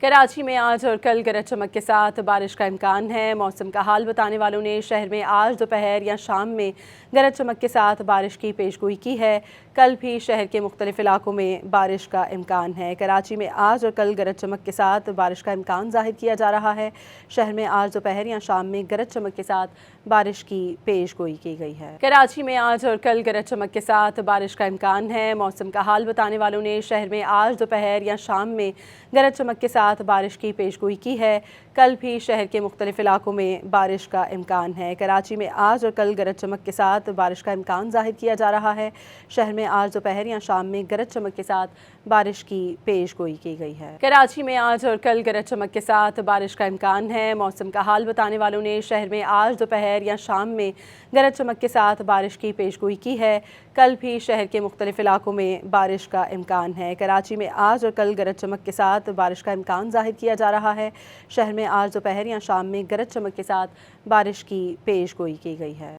कराची में आज और कल गरज चमक के साथ बारिश का इम्कान है। मौसम का हाल बताने वालों ने शहर में आज दोपहर या शाम में गरज चमक के साथ बारिश की पेशगोई की है। कल भी शहर के मुख्तलिफ इलाकों में बारिश का इम्कान है। कराची में आज और कल गरज चमक के साथ बारिश का इम्कान जाहिर किया जा रहा है। शहर में आज दोपहर या शाम में गरज चमक के साथ बारिश की पेशगोई की गई है। कराची में आज और कल गरज चमक के साथ बारिश का इम्कान है। मौसम का हाल बताने वालों ने शहर में आज दोपहर या शाम में गरज चमक के साथ बारिश की पेशगोई की है। कल भी शहर के मुख्तलिफ इलाकों में बारिश का इम्कान है। कराची में आज और कल गरज चमक के साथ बारिश का इम्कान जाहिर किया जा रहा है। शहर में आज दोपहर या शाम में गरज चमक के साथ बारिश की पेशगोई की गई है। कराची में आज और कल गरज चमक के साथ बारिश का इम्कान है। मौसम का हाल बताने वालों ने शहर में आज दोपहर या शाम में गरज चमक के साथ बारिश की पेशगोई की है। कल भी शहर के मुख्तलिफ इलाकों में बारिश का इम्कान है। कराची में आज और कल गरज चमक के साथ बारिश का इम्कान जाहिर किया जा रहा है। शहर में आज दोपहर या शाम में गरज चमक के साथ बारिश की पेशगोई की गई है।